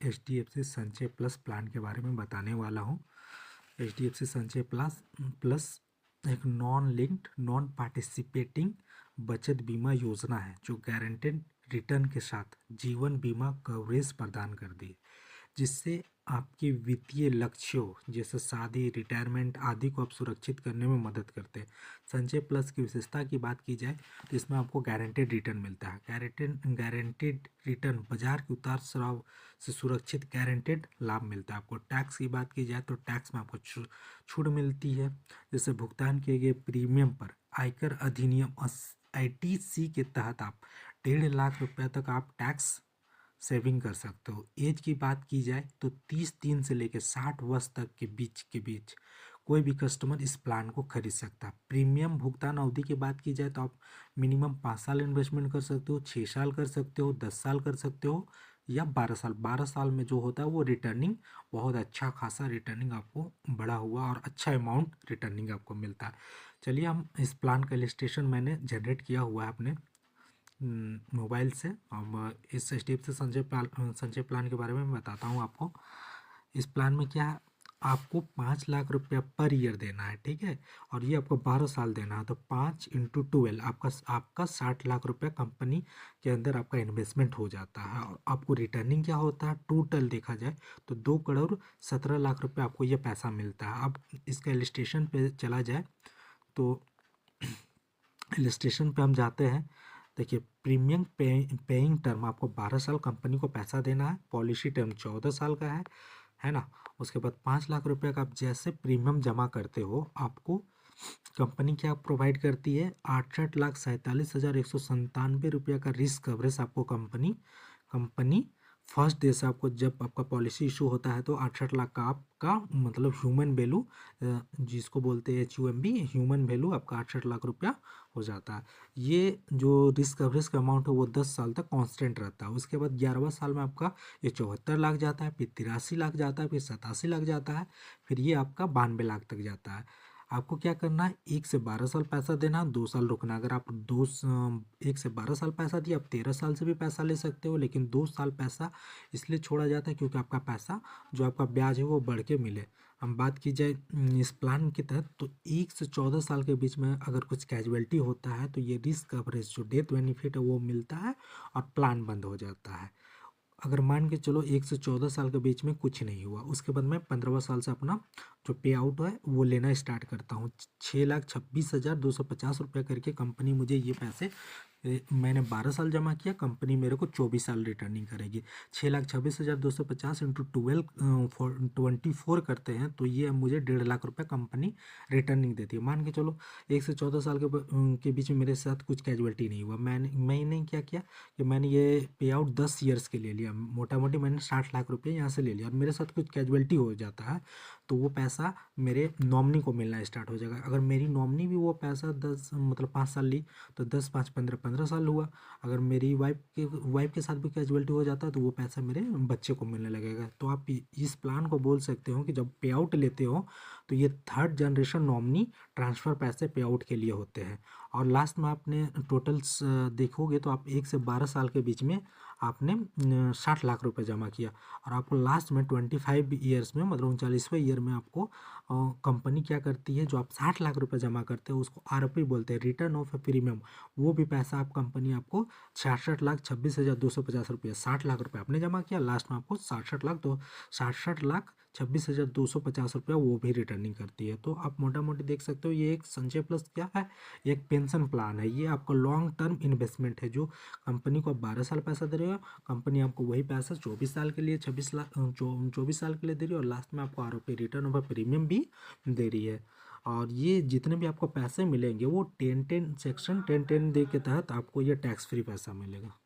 HDFC संचय plus plan के बारे में बताने वाला हूँ। HDFC संचय प्लस एक नॉन लिंक्ड नॉन पार्टिसिपेटिंग बचत बीमा योजना है जो गारंटेड रिटर्न के साथ जीवन बीमा कवरेज प्रदान करती है, जिससे आपके वित्तीय लक्ष्यों जैसे शादी, रिटायरमेंट आदि को आप सुरक्षित करने में मदद करते हैं। संचय प्लस की विशेषता की बात की जाए तो इसमें आपको गारंटेड रिटर्न मिलता है। गारंटेड रिटर्न बाजार के उतार चढ़ाव से सुरक्षित गारंटेड लाभ मिलता है आपको। टैक्स की बात की जाए तो टैक्स में आपको छूट मिलती है, जैसे भुगतान किए गए प्रीमियम पर आयकर अधिनियम ITC के तहत आप 1.5 लाख रुपये तक आप टैक्स सेविंग कर सकते हो। एज की बात की जाए तो 30 से लेकर 60 वर्ष तक के बीच कोई भी कस्टमर इस प्लान को खरीद सकता है। प्रीमियम भुगतान अवधि की बात की जाए तो आप मिनिमम 5 साल इन्वेस्टमेंट कर सकते हो, 6 साल कर सकते हो, 10 साल कर सकते हो या 12 साल। 12 साल में जो होता है वो रिटर्निंग बहुत अच्छा खासा रिटर्निंग आपको बढ़ा हुआ और अच्छा अमाउंट रिटर्निंग आपको मिलता है। चलिए हम इस प्लान का इलस्ट्रेशन मैंने जनरेट किया हुआ है अपने मोबाइल से। अब इस HDFC संचय प्लान के बारे में मैं बताता हूँ आपको। इस प्लान में क्या है, आपको 5 लाख रुपया पर ईयर देना है, ठीक है, और ये आपको 12 साल देना है। तो 5 × 12 आपका 60 लाख रुपया कंपनी के अंदर आपका इन्वेस्टमेंट हो जाता है। और आपको रिटर्निंग क्या होता है, टोटल देखा जाए तो 2,17 लाख रुपये आपको ये पैसा मिलता है। अब इसका इलस्ट्रेशन पे चला जाए तो इलस्ट्रेशन पे हम जाते हैं। देखिए, प्रीमियम पेइंग टर्म आपको 12 साल कंपनी को पैसा देना है। पॉलिसी टर्म 14 साल का है ना। उसके बाद 5 लाख रुपये का आप जैसे प्रीमियम जमा करते हो, आपको कंपनी क्या प्रोवाइड करती है, 68,47,197 रुपये का रिस्क कवरेज आपको कंपनी फर्स्ट डे से आपको जब आपका पॉलिसी इशू होता है तो 68 लाख का आपका मतलब ह्यूमन वैल्यू जिसको बोलते हैं HUMB, ह्यूमन वैल्यू आपका 68 लाख रुपया हो जाता है। ये जो रिस्क कवरेज का अमाउंट है वो 10 साल तक कांस्टेंट रहता है। उसके बाद 11वां साल में आपका ये 74 लाख जाता है, फिर 83 लाख जाता है, फिर 87 लाख जाता है, फिर ये आपका 92 लाख तक जाता है। आपको क्या करना है, 1 से 12 साल पैसा देना, 2 साल रुकना। अगर आप 1 से 12 साल पैसा दिए, आप 13 साल से भी पैसा ले सकते हो, लेकिन 2 साल पैसा इसलिए छोड़ा जाता है क्योंकि आपका पैसा जो आपका ब्याज है वो बढ़ के मिले। हम बात की जाए इस प्लान के तहत तो 1 से 14 साल के बीच में अगर कुछ कैजुअलिटी होता है तो ये रिस्क कवरेज जो डेथ बेनिफिट है वो मिलता है और प्लान बंद हो जाता है। अगर मान के चलो 1 से 14 साल के बीच में कुछ नहीं हुआ, उसके बाद मैं 15वां साल से अपना जो पे आउट है वो लेना स्टार्ट करता हूँ। 6,26,250 रुपये करके कंपनी मुझे ये पैसे मैंने 12 साल जमा किया, कंपनी मेरे को 24 साल रिटर्निंग करेगी। 6,26,250 इंटू 24 करते हैं तो ये मुझे 1.5 लाख रुपये कंपनी रिटर्निंग देती है। मान के चलो 1 से 14 साल के बीच में मेरे साथ कुछ कैजुअलिटी नहीं हुआ। मैंने क्या किया कि मैंने ये पे आउट 10 ईयर्स के ले लिया, मोटा मोटी मैंने 60 लाख रुपये यहाँ से ले लिया और मेरे साथ कुछ कैजुअलिटी हो जाता है तो वो पैसा मेरे नॉमिनी को मिलना स्टार्ट हो जाएगा। अगर मेरी नॉमिनी भी वो पैसा 5 साल ली तो 10, 5, 15 साल हुआ। अगर मेरी वाइफ के साथ भी कैजुअलिटी हो जाता है तो वो पैसा मेरे बच्चे को मिलने लगेगा। तो आप इस प्लान को बोल सकते हो कि जब पे आउट लेते हो तो ये 3rd जनरेशन नॉमिनी ट्रांसफ़र पैसे पे आउट के लिए होते हैं। और लास्ट में आपने टोटल्स देखोगे तो आप 1 से 12 साल के बीच में आपने 60 लाख रुपए जमा किया और आपको लास्ट में 25 ईयर्स में मतलब 39वें ईयर में आपको कंपनी क्या करती है, जो आप 60 लाख रुपए जमा करते हो उसको ROP बोलते हैं, रिटर्न ऑफ प्रीमियम। वो भी पैसा आप कंपनी आपको 66,26,250 रुपये, 60 लाख रुपये आपने जमा किया, लास्ट में आपको 66,26,250 रुपया वो भी रिटर्निंग करती है। तो आप मोटा मोटी देख सकते हो ये एक संचय प्लस क्या है, एक पेंशन प्लान है। ये आपका लॉन्ग टर्म इन्वेस्टमेंट है जो कंपनी को 12 साल पैसा दे रही है, कंपनी आपको वही पैसा 24 साल के लिए 24 साल के लिए दे रही है और लास्ट में आपको ROP रिटर्न ऑफ प्रीमियम भी दे रही है। और ये जितने भी आपको पैसे मिलेंगे वो 10-10 सेक्शन 10-10 डे के तहत आपको ये टैक्स फ्री पैसा मिलेगा।